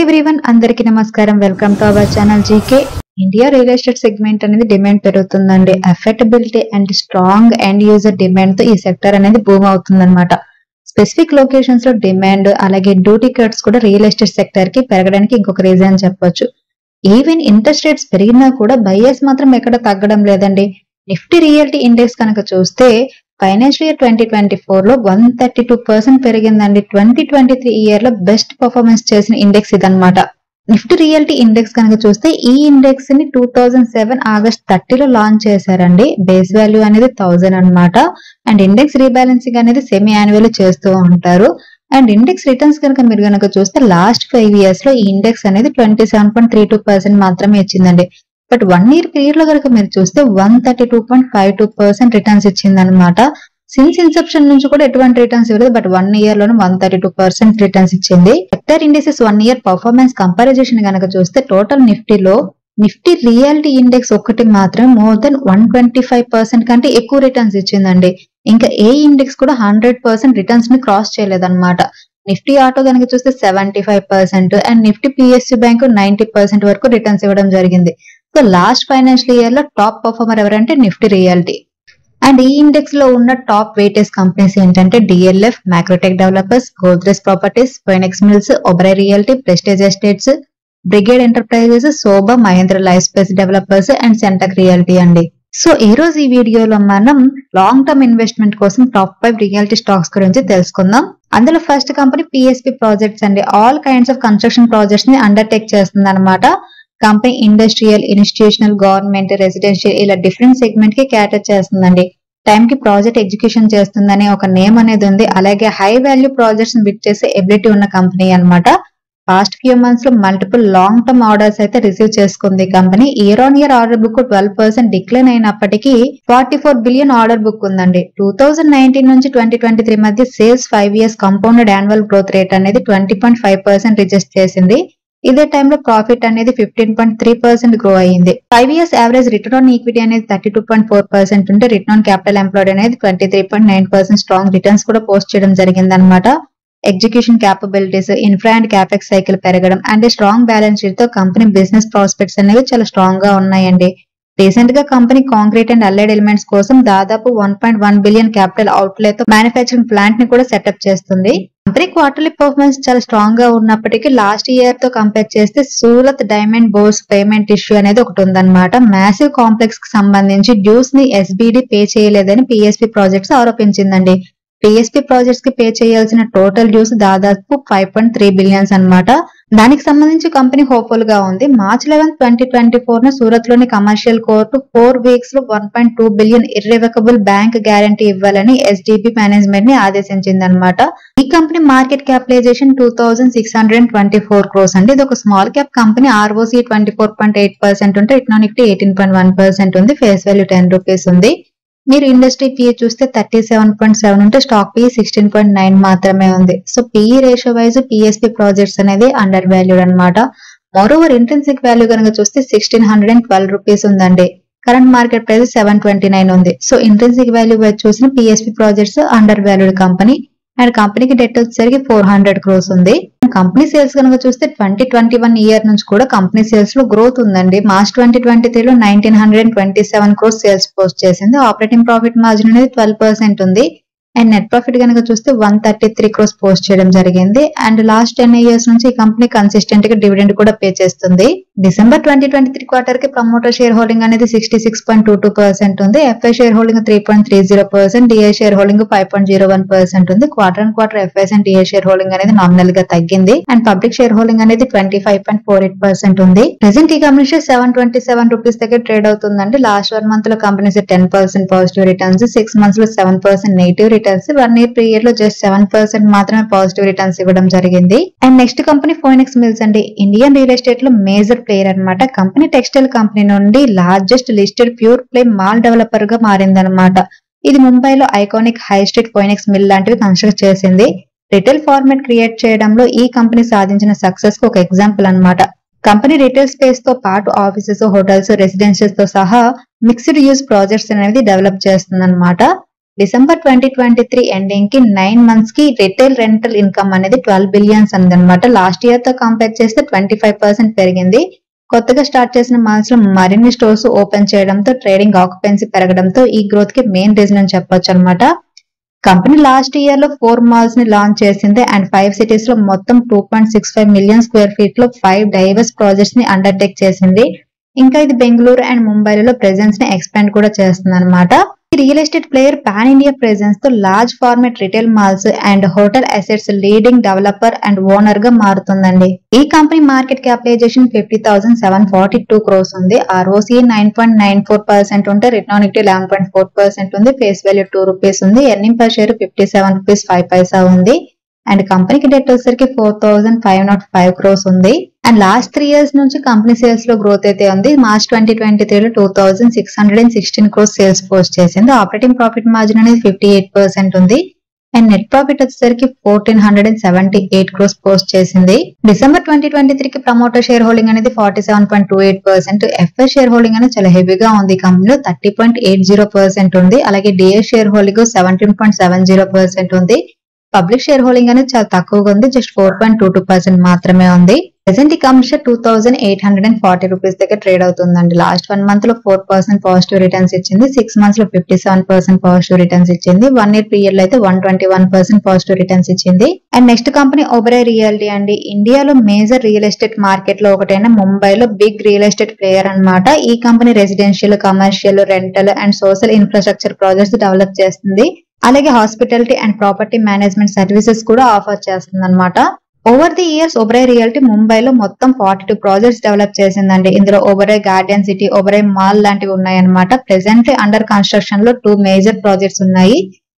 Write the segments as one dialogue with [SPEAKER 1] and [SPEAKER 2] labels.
[SPEAKER 1] Everyone అందరికీ నమస్కారం. Welcome to our channel G K. India real estate segment అనేది demand పెరుగుతుందండి. Affordability and strong end user demand తో ఈ సెక్టర్ అనేది బూమ్ అవుతుందన్నమాట. స్పెసిఫిక్ లొకేషన్స్ లో డిమాండ్ అలాగే డ్యూటీ కట్స్ కూడా రియల్ ఎస్టేట్ సెక్టర్ కి పెరగడానికి ఇంకొక రీజన్ అని చెప్పొచ్చు. ఈవెన్ ఇంట్రెస్ట్ రేట్స్ పెరిగినా కూడా బయర్స్ మాత్రం ఎక్కడ తగ్గడం లేదండి. నిఫ్టీ రియాలిటీ ఇండెక్స్ కనుక చూస్తే ఫైనాన్షియల్ ఇయర్ 2024 లో 132% పెరిగిందండి. 2023 ఇయర్ లో బెస్ట్ పర్ఫార్మెన్స్ చేసిన ఇండెక్స్ ఇదన్నమాట. నిఫ్టీ రియాలిటీ ఇండెక్స్ కనుక చూస్తే ఈ ఇండెక్స్ ని 2007 ఆగస్ట్ 30 లో లాంచ్ చేశారండి. బేస్ వాల్యూ అనేది 1000 అన్నమాట. అండ్ ఇండెక్స్ రీబ్యాలెన్సింగ్ అనేది సెమీ యాన్యువల్ చేస్తూ ఉంటారు. అండ్ ఇండెక్స్ రిటర్న్స్ కనుక మీరు కనుక చూస్తే లాస్ట్ 5 ఇయర్స్ లో ఈ ఇండెక్స్ అనేది 27.32% మాత్రమే ఇచ్చిందండి. బట్ 1 ఇయర్ పీరియడ్ లో కనుక మీరు చూస్తే 132.52% రిటర్న్స్ ఇచ్చింది అనమాట. సిన్స్ ఇన్సెప్షన్ నుంచి కూడా ఎటువంటి రిటర్న్స్ ఇవ్వలేదు. బట్ 1 ఇయర్ లోనే 132% రిటర్న్స్ ఇచ్చింది. Sector indexes 1 year performance comparison కనుక చూస్తే టోటల్ నిఫ్టీలో నిఫ్టీ రియాలిటీ ఇండెక్స్ ఒకటి మాత్రం మోర్ దెన్ 125% కంటే ఎక్కువ రిటర్న్స్ ఇచ్చిందండి. ఇంకా ఏ ఇండెక్స్ కూడా 100% రిటర్న్స్ ని క్రాస్ చేయలేదన్నమాట. నిఫ్టీ ఆటో కనుక చూస్తే 75% అండ్ నిఫ్టీ పిఎస్యు బ్యాంక్ 90% వరకు రిటర్న్స్ ఇవ్వడం జరిగింది. సో లాస్ట్ ఫైనాన్షియల్ ఇయర్ లో టాప్ పర్ఫార్మర్ ఎవరంటే నిఫ్టీ రియాలిటీ. అండ్ ఈ ఇండెక్స్ లో ఉన్న టాప్ వెయిటేజ్ కంపెనీస్ ఏంటంటే D L F, Macrotech Developers, Godrej properties, Phoenix Mills, Oberoi realty, Prestige Estates, Brigade Enterprises, Sobha, Mahindra life space developers and Sunteck realty అండి. So ఈ రోజు ఈ వీడియోలో మనం లాంగ్ టర్మ్ ఇన్వెస్ట్మెంట్ కోసం టాప్ 5 రియాలిటీ స్టాక్స్ గురించి తెలుసుకుందాం. అందులో ఫస్ట్ కంపెనీ పిఎస్పి ప్రాజెక్ట్స్ అండి. All kinds of construction projects ని అండర్టేక్ చేస్తుంది అనమాట. Company industrial, institutional, government, residential ఇలా డిఫరెంట్ సెగ్మెంట్ కి క్యాటర్ చేస్తుందండి. టైం కి ప్రాజెక్ట్ ఎగ్జిక్యూషన్ చేస్తుందని ఒక నేమ్ అనేది ఉంది. అలాగే హై వాల్యూ ప్రాజెక్ట్స్ బిడ్ చేసే ఎబిలిటీ ఉన్న కంపెనీ అన్నమాట. పాస్ట్ ఫ్యూ మంత్స్ లో మల్టిపుల్ లాంగ్ టర్మ్ ఆర్డర్స్ అయితే రిసీవ్ చేసుకుంది company. Year on year order book 12% decline అయినప్పటికీ 44 బిలియన్ ఆర్డర్ బుక్ ఉందండి. 2019 నుంచి 2023 మధ్య sales 5 years compounded annual growth rate అనేది 20.5% రిజిస్టర్ చేసింది. ఇదే టైంలో ప్రాఫిట్ అనేది 15.3% గ్రో అయ్యింది. 5 years average return on equity అనేది 32.4% ఉంటే రిటర్న్ ఆన్ క్యాపిటల్ ఎంప్లాయిడ్ అనేది 23.9% స్ట్రాంగ్ రిటర్న్స్ కూడా పోస్ట్ చేయడం జరిగింది అనమాట. Execution capabilities, infra and capex cycle పెరగడం అండ్ స్ట్రాంగ్ బ్యాలెన్స్ షీట్ తో కంపెనీ బిజినెస్ ప్రాస్పెక్ట్స్ అనేవి చాలా స్ట్రాంగ్ గా ఉన్నాయండి. రీసెంట్ గా company concrete and allied elements కోసం దాదాపు 1.1 బిలియన్ క్యాపిటల్ అవుట్లే తో మ్యానుఫ్యాక్చరింగ్ ప్లాంట్ ని కూడా సెటప్ చేస్తుంది. కంపెనీ క్వార్టర్లీ పర్ఫార్మెన్స్ చాలా స్ట్రాంగ్ గా ఉన్నప్పటికీ లాస్ట్ ఇయర్ తో కంపేర్ చేస్తే Surat diamond bourse payment issue అనేది ఒకటి ఉందన్నమాట. మ్యాసివ్ కాంప్లెక్స్ కి సంబంధించి డ్యూస్ ని ఎస్బిడి పే చేయలేదని పిఎస్పి ప్రాజెక్ట్స్ ఆరోపించిందండి. పిఎస్పి ప్రాజెక్ట్స్ కి పే చేయాల్సిన టోటల్ డ్యూస్ దాదాపు 5.3 బిలియన్స్ అన్నమాట. దానికి సంబంధించి కంపెనీ హోప్ఫుల్ గా ఉంది. మార్చ్ 11, 2024 న సూరత్ లోని కమర్షియల్ కోర్టు 4 వీక్స్ లో 1.2 బిలియన్ ఇర్రివకబుల్ బ్యాంక్ గ్యారంటీ ఇవ్వాలని ఎస్డిబి మేనేజ్మెంట్ ని ఆదేశించింది అనమాట. ఈ కంపెనీ మార్కెట్ క్యాపిటలైజేషన్ 2624 crores అండి. ఇది ఒక స్మాల్ క్యాప్ కంపెనీ. ఆర్ఓసి 24.8% ఉంటే రిటర్న్ ఆన్ ఈక్విటీ 18.1% ఉంది. ఫేస్ వాల్యూ 10 రూపీస్ ఉంది. మీరు ఇండస్ట్రీ పిఈ చూస్తే 37.7 ఉంటే స్టాక్ పిఈ 16.9 మాత్రమే ఉంది. So PE ratio wise PSP projects అనేది అండర్ వాల్యూడ్ అనమాట. మోరోవర్ ఇంట్రిన్సిక్ వాల్యూ కనుక చూస్తే 1612 రూపీస్ ఉందండి. కరెంట్ మార్కెట్ ప్రైస్ 729 ఉంది. సో ఇంట్రిన్సిక్ వాల్యూ వైజ్ చూసిన PSP projects under valued company. And కంపెనీకి డెట్ వచ్చేసరికి 400 crores ఉంది. కంపెనీ సేల్స్ కనుక చూస్తే 2021 ఇయర్ నుంచి కూడా కంపెనీ సేల్స్ లో గ్రోత్ ఉందండి. మార్చ్ 2023 లో 1927 crores సేల్స్ పోస్ట్ చేసింది. ఆపరేటింగ్ ప్రాఫిట్ మార్జిన్ అనేది 12% ఉంది. అండ్ నెట్ ప్రాఫిట్ కనుక చూస్తే 133 crores పోస్ట్ చేయడం జరిగింది. అండ్ లాస్ట్ 10 ఇయర్స్ నుంచి ఈ కంపెనీ కన్సిస్టెంట్ గా డివిడెండ్ కూడా పే చేస్తుంది. డిసెంబర్ 2023 క్వార్టర్ కి ప్రమోటర్ షేర్ హోల్డింగ్ అనేది 66.22% ఉంది. F I share holding 3.30%, D I share holding 5.01% ఉంది. Quarter and quarter F Is and D I share holding అనేది నామినల్ గా తగ్గింది. అండ్ పబ్లిక్ షేర్ హోల్డింగ్ అనేది 25.48% ఉంది. ప్రెసెంట్ ఈ కంపెనీ షేర్ 727 రూపీస్ దగ్గర ట్రేడ్ అవుతుందండి. లాస్ట్ 1 మంత్ లో కంపెనీ 10% పాజిటివ్ రిటర్న్స్, 6 months లో 7% నెగిటివ్ రిటర్న్స్, 1 ఇయర్ పీరియడ్ లో జస్ట్ 7% మాత్రమే పాజిటివ్ రిటర్న్స్ ఇవ్వడం జరిగింది. అండ్ నెక్స్ట్ కంపెనీ ఫైనెక్స్ మిల్స్ అండి. ఇండియన్ రియల్ ఎస్టేట్ లో మేజర్ ప్లేయర్ అనమాట. కంపెనీ టెక్స్టైల్ కంపెనీ నుండి largest listed pure play mall developer గా మారిందనమాట. ఇది ముంబైలో ఐకానిక్ హై స్ట్రీట్ ఫైనెక్స్ మిల్ లాంటివి కన్స్ట్రక్ట్ చేసింది. రిటైల్ ఫార్మాట్ క్రియేట్ చేయడంలో ఈ కంపెనీ సాధించిన సక్సెస్ కు ఒక ఎగ్జాంపుల్ అనమాట. కంపెనీ రిటైల్ స్పేస్ తో పాటు ఆఫీసెస్, హోటల్స్, రెసిడెన్షియల్స్ తో సహా మిక్స్డ్ యూజ్ ప్రాజెక్ట్స్ అనేది డెవలప్ చేస్తుంది అనమాట. డిసెంబర్ 2023 ఎండింగ్ కి 9 మంత్స్ కి రిటైల్ రెంటల్ ఇన్కమ్ అనేది 12 బిలియన్స్ అనమాట. లాస్ట్ ఇయర్ తో కంపేర్ చేస్తే 25% పెరిగింది. కొత్తగా స్టార్ట్ చేసిన మాల్స్ లో మరిన్ని స్టోర్స్ ఓపెన్ చేయడంతో ట్రేడింగ్ ఆక్యుపెన్సీ పెరగడంతో ఈ గ్రోత్ కి మెయిన్ రీజన్ అని చెప్పొచ్చు అనమాట. కంపెనీ లాస్ట్ ఇయర్ లో 4 మాల్స్ ని లాంచ్ చేసింది అండ్ 5 సిటీస్ లో మొత్తం 2.65 మిలియన్ స్క్వేర్ ఫీట్ లో 5 డైవర్స్ ప్రాజెక్ట్స్ ని అండర్టేక్ చేసింది. ఇంకా ఇది బెంగళూరు అండ్ ముంబైలో ప్రెజెన్స్ ని ఎక్స్పాండ్ కూడా చేస్తుంది అనమాట. Real estate player pan India presence తో large format retail malls and hotel assets leading developer and owner గా మారుతుందండి. ఈ కంపెనీ మార్కెట్ క్యాపిటలైజేషన్ 50,742 crores ఉంది. ROCE 9.94% ఉంటే రిటర్న్ ఆన్ ఈక్విటీ 11.4% ఉంది. ఫేస్ వాల్యూ 2 రూపీస్ ఉంది. ఎర్నింగ్ పర్ షేర్ 57 రూపీస్ 5 పైసా ఉంది. And కంపెనీకి డెట్ వచ్చేసరికి 4,505 crores ఉంది. అండ్ లాస్ట్ 3 years నుంచి కంపెనీ సేల్స్ లో గ్రోత్ అయితే ఉంది. మార్చ్ 2023 లో 2,616 crores సేల్స్ పోస్ట్ చేసింది. ఆపరేటింగ్ ప్రాఫిట్ మార్జిన్ అనేది 58% ఉంది. అండ్ నెట్ ప్రాఫిట్ వచ్చేసరికి 1,478 crores పోస్ట్ చేసింది. డిసెంబర్ 2023 కి ప్రమోటర్ షేర్ హోల్డింగ్ అనేది 47.28%. ఎఫ్ఐ షేర్ హోల్డింగ్ అనేది చాలా హెవీగా ఉంది. కంపెనీలో 30.80% ఉంది. అలాగే డిఎస్ షేర్ హోల్డింగ్ 17.70% ఉంది. పబ్లిక్ షేర్ హోల్డింగ్ అనేది చాలా తక్కువగా ఉంది. జస్ట్ 4.22% మాత్రమే ఉంది. ప్రెసెంట్ ఈ కంపెనీ షేర్ 2,840 రూపీస్ దగ్గర ట్రేడ్ అవుతుందండి. లాస్ట్ 1 మంత్ లో 4% పాజిటివ్ రిటర్న్స్ ఇచ్చింది. 6 మంత్స్ లో 57% పాజిటివ్ రిటర్న్స్ ఇచ్చింది. 1 year పీరియడ్ లో అయితే 121% పాజిటివ్ రిటర్న్స్ ఇచ్చింది. And next company Oberoi reality అండి. ఇండియాలో మేజర్ రియల్ ఎస్టేట్ మార్కెట్ లో ఒకటైన ముంబైలో బిగ్ రియల్ ఎస్టేట్ ప్లేయర్ అన్నమాట. ఈ company residential, commercial, rental and social infrastructure projects develop చేస్తుంది. అలాగే hospitality and property management services కూడా ఆఫర్ చేస్తుంది అనమాట. Over the years Oberoi reality ముంబైలో మొత్తం 42 ప్రాజెక్ట్స్ డెవలప్ చేసిందండి. ఇందులో Oberoi garden city, Oberoi mall లాంటివి ఉన్నాయన్నమాట. ప్రెసెంట్లీ అండర్ కన్స్ట్రక్షన్ లో 2 మేజర్ ప్రాజెక్ట్స్ ఉన్నాయి.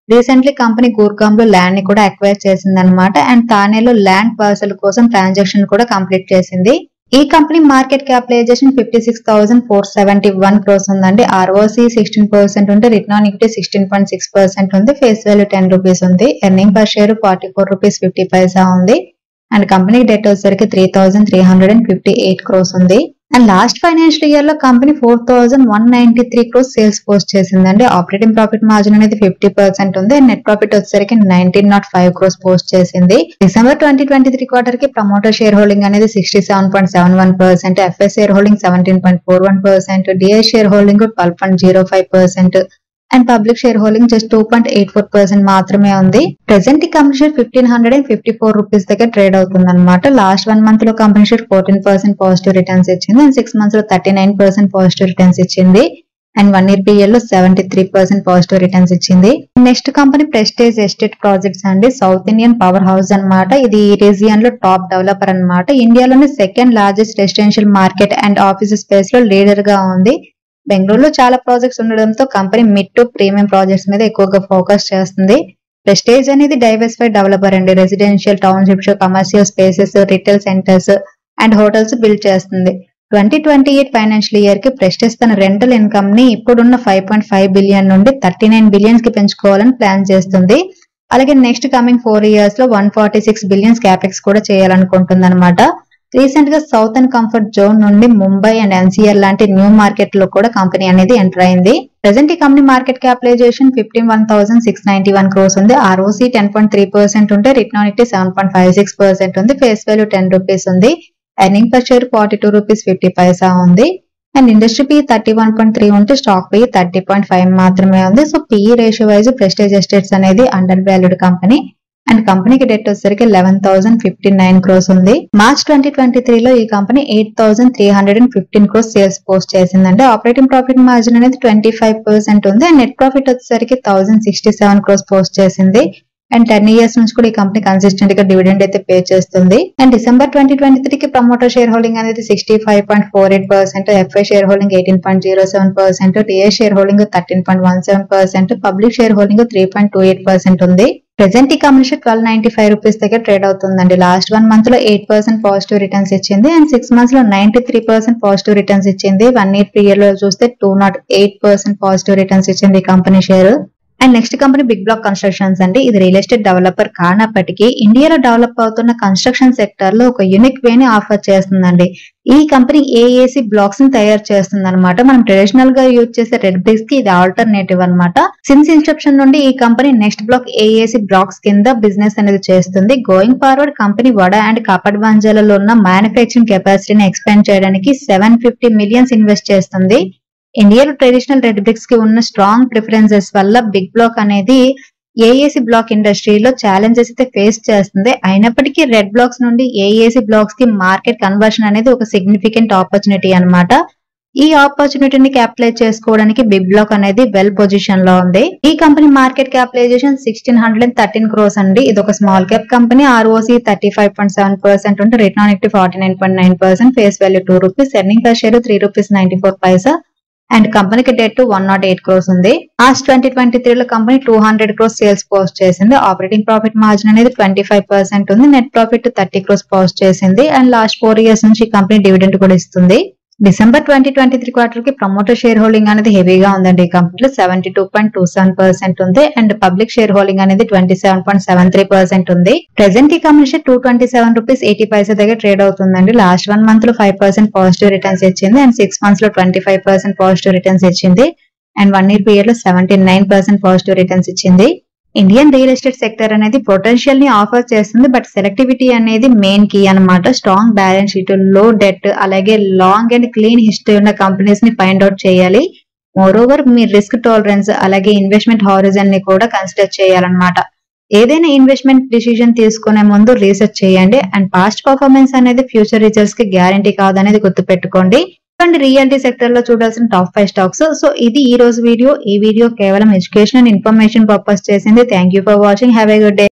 [SPEAKER 1] రీసెంట్లీ కంపెనీ గుర్గామ్ లో ల్యాండ్ ని కూడా అక్వైర్ చేసింది అనమాట. అండ్ థానేలో ల్యాండ్ పార్సల్ కోసం ట్రాన్సాక్షన్ కూడా కంప్లీట్ చేసింది. ఈ కంపెనీ మార్కెట్ క్యాపిటలైజేషన్ 56,471 crores ఉందండి. ROCE 16% ఉంటే రిటర్న్ ఆన్ ఈక్విటీ 16.6% ఉంది. ఫేస్ వాల్యూ 10 రూపీస్ ఉంది. ఎర్నింగ్ పర్ షేర్ 44 రూపీస్ 50 పైసా ఉంది. అండ్ కంపెనీ డెట్ వచ్చేసరికి 3,358 crores ఉంది. అండ్ లాస్ట్ ఫైనాన్షియల్ ఇయర్ లో కంపెనీ 4,193 crores సేల్స్ పోస్ట్ చేసిందండి. ఆపరేటింగ్ ప్రాఫిట్ మార్జిన్ అనేది 50% ఉంది. అండ్ నెట్ ప్రాఫిట్ వచ్చేసరికి 1905 crores పోస్ట్ చేసింది. డిసెంబర్ 2023 క్వార్టర్ కి ప్రమోటర్ షేర్ హోల్డింగ్ అనేది 67.71%, f i share holding 17.41%, DI share holding 12.05% and public share holding just 2.84% మాత్రమే ఉంది. ప్రెసెంట్ ఈ కంపెనీ షేర్ 1,554 రూపీస్ దగ్గర ట్రేడ్ అవుతుంది అనమాట. లాస్ట్ 1 మంత్ లో కంపెనీ షేర్ 14% పాజిటివ్ రిటర్న్స్ ఇచ్చింది. అండ్ 6 మంత్స్ లో 39% పాజిటివ్ రిటర్న్స్ ఇచ్చింది. అండ్ 1 year పీరియడ్ లో 73% పాజిటివ్ రిటర్న్స్ ఇచ్చింది. Next company prestige estate projects అండి. సౌత్ ఇండియన్ పవర్ హౌస్ అనమాట. ఇది ఈ రీజియన్ లో టాప్ డెవలపర్ అనమాట. ఇండియాలోనే second largest residential market and office space లో లీడర్ గా ఉంది. బెంగళూరులో చాలా ప్రాజెక్ట్స్ ఉండడంతో company mid to premium projects మీద ఎక్కువగా ఫోకస్ చేస్తుంది. ప్రెస్టేజ్ అనేది డైవర్సిఫైడ్ డెవలపర్ అండి. Residential, townships, commercial spaces, retail centres and hotels build చేస్తుంది. 2028 ఫైనాన్షియల్ ఇయర్ కి ప్రెస్టేజ్ తన రెంటల్ ఇన్కమ్ ని ఇప్పుడున్న 5.5 బిలియన్ నుండి 39 బిలియన్స్ కి పెంచుకోవాలని ప్లాన్ చేస్తుంది. అలాగే నెక్స్ట్ కమింగ్ 4 years లో 146 బిలియన్స్ క్యాపెక్స్ కూడా చేయాలనుకుంటుంది అనమాట. రీసెంట్ గా సౌత్ అండ్ కంఫర్ట్ జోన్ నుండి ముంబై అండ్ ఎన్సీఆర్ లాంటి న్యూ మార్కెట్ లో కూడా కంపెనీ అనేది ఎంటర్ అయింది. ప్రెసెంట్ ఈ కంపెనీ మార్కెట్ క్యాపిటలైజేషన్ 51,691 crores ఉంది. ROCE 10.3% ఉంటే రిటర్న్ ఆన్ ఈక్విటీ 7.56% ఉంది. ఫేస్ వాల్యూ 10 రూపీస్ ఉంది. ఎర్నింగ్ పర్ షేర్ 42 రూపీస్ 50 పైసా ఉంది. అండ్ ఇండస్ట్రీ పీ 31.3 ఉంటే స్టాక్ పీ 30.5 మాత్రమే ఉంది. So PE ratio wise prestige estates అనేది అండర్ వాల్యూడ్ కంపెనీ. అండ్ కంపెనీకి డెట్ వచ్చేసరికి 11,059 crores ఉంది. మార్చ్ 2023 లో ఈ కంపెనీ 8,315 crores సేల్స్ పోస్ట్ చేసిందండి. ఆపరేటింగ్ ప్రాఫిట్ మార్జిన్ అనేది 25% ఉంది. అండ్ నెట్ ప్రాఫిట్ వచ్చేసరికి 1,067 crores పోస్ట్ చేసింది. అండ్ 10 years నుంచి కూడా ఈ కంపెనీ కన్సిస్టెంట్ గా డివిడెండ్ అయితే పే చేస్తుంది. అండ్ డిసెంబర్ 2023 కి ప్రమోటర్ షేర్ హోల్డింగ్ అనేది 65.48%, f i share holding 18.07%, DI share holding 13.17%, public share holding 3.28% ఉంది. ప్రెసెంట్ ఈ కంపెనీ షేర్ 1295 రూపీస్ దగ్గర ట్రేడ్ అవుతుందండి. లాస్ట్ 1 మంత్ లో 8% పాజిటివ్ రిటర్న్స్ ఇచ్చింది. అండ్ 6 months లో 93% పాజిటివ్ రిటర్న్స్ ఇచ్చింది. 1 year పీరియడ్ లో చూస్తే 208% పాజిటివ్ రిటర్న్స్ ఇచ్చింది ఈ company share. And next company big block constructions అండి. ఇది రియల్ ఎస్టేట్ డెవలపర్ కానప్పటికీ ఇండియాలో డెవలప్ అవుతున్న కన్స్ట్రక్షన్ సెక్టర్ లో ఒక యూనిక్ వే ని ఆఫర్ చేస్తుందండి. ఈ కంపెనీ ఏఏసీ బ్లాక్స్ ని తయారు చేస్తుంది అనమాట. మనం ట్రెడిషనల్ గా యూజ్ చేసే రెడ్ బ్రిక్స్ కి ఇది ఆల్టర్నేటివ్ అనమాట. సిన్స్ ఇన్సెప్షన్ నుండి ఈ company next block A A C blocks కింద బిజినెస్ అనేది చేస్తుంది. Going forward company Wada and కాపడ్బంజాలలో ఉన్న మ్యానుఫ్యాక్చరింగ్ కెపాసిటీని ఎక్స్పాండ్ చేయడానికి 750 మిలియన్స్ ఇన్వెస్ట్ చేస్తుంది. ఇండియాలో ట్రెడిషనల్ రెడ్ బ్రిక్స్ కి ఉన్న స్ట్రాంగ్ ప్రిఫరెన్సెస్ వల్ల బిగ్ బ్లాక్ అనేది ఏఏసీ బ్లాక్ ఇండస్ట్రీలో ఛాలెంజెస్ అయితే ఫేస్ చేస్తుంది. అయినప్పటికీ రెడ్ బ్లాక్స్ నుండి ఏఏసీ బ్లాక్స్ కి మార్కెట్ కన్వర్షన్ అనేది ఒక సిగ్నిఫికెంట్ ఆపర్చునిటీ అన్నమాట. ఈ ఆపర్చునిటీని క్యాపిటలైజ్ చేసుకోవడానికి బిగ్ బ్లాక్ అనేది వెల్ పొజిషన్ లో ఉంది. ఈ కంపెనీ మార్కెట్ క్యాపిటలైజేషన్ 1613 క్రోర్స్ అండి. ఇది ఒక స్మాల్ క్యాప్ కంపెనీ. ROC 35.7% ఉంటే return on equity 49.9%, face value 2 rupees, earning per share 3 rupees 94 Paisa and కంపెనీకి డెట్ 108 క్రోర్స్ ఉంది. మార్చ్ 2023 లో కంపెనీ 200 క్రోర్స్ సేల్స్ పోస్ట్ చేసింది. ఆపరేటింగ్ ప్రాఫిట్ మార్జిన్ అనేది 25% ఉంది. నెట్ ప్రాఫిట్ 30 క్రోర్స్ పోస్ట్ చేసింది. అండ్ లాస్ట్ 4 ఇయర్స్ నుంచి ఈ కంపెనీ డివిడెండ్ కూడా ఇస్తుంది. డిసెంబర్ 2023 క్వార్టర్ కి ప్రమోటర్ షేర్ హోల్డింగ్ అనేది హెవీగా ఉందండి. ఈ కంపెనీలో 72.27% ఉంది. అండ్ పబ్లిక్ షేర్ హోల్డింగ్ అనేది 27.73% ఉంది. ప్రెసెంట్ ఈ కంపెనీ షేర్ 227 రూపీస్ 80 పైసా దగ్గర ట్రేడ్ అవుతుందండి. లాస్ట్ 1 మంత్ లో 5% పాజిటివ్ రిటర్న్స్ ఇచ్చింది. అండ్ 6 మంత్స్ లో 25% పాజిటివ్ రిటర్న్స్ ఇచ్చింది. అండ్ 1 year పీరియడ్ లో 79% పాజిటివ్ రిటర్న్స్ ఇచ్చింది. ఇండియన్ రియల్ ఎస్టేట్ సెక్టర్ అనేది పొటెన్షియల్ ని ఆఫర్ చేస్తుంది. బట్ సెలెక్టివిటీ అనేది మెయిన్ కీ అన్నమాట. స్ట్రాంగ్ బ్యాలెన్స్ షీట్, లో డెట్, అలాగే లాంగ్ అండ్ క్లీన్ హిస్టరీ ఉన్న కంపెనీస్ ని ఫైండ్ అవుట్ చేయాలి. మోర్ ఓవర్ మీ రిస్క్ టాలరెన్స్ అలాగే ఇన్వెస్ట్మెంట్ హారిజన్ ని కూడా కన్సిడర్ చేయాలన్నమాట. ఏదైనా ఇన్వెస్ట్మెంట్ డిసిజన్ తీసుకునే ముందు రీసెర్చ్ చేయండి. అండ్ పాస్ట్ పర్ఫార్మెన్స్ అనేది ఫ్యూచర్ రిజల్ట్స్ కి గ్యారంటీ కాదనేది గుర్తుపెట్టుకోండి. అండ్ రియల్టీ సెక్టర్ లో చూడాల్సిన టాప్ 5 స్టాక్స్. సో ఇది ఈ రోజు వీడియో. ఈ వీడియో కేవలం ఎడ్యుకేషన్ అండ్ ఇన్ఫర్మేషన్ పర్పస్ చేసింది. Thank you for watching. Have a good day.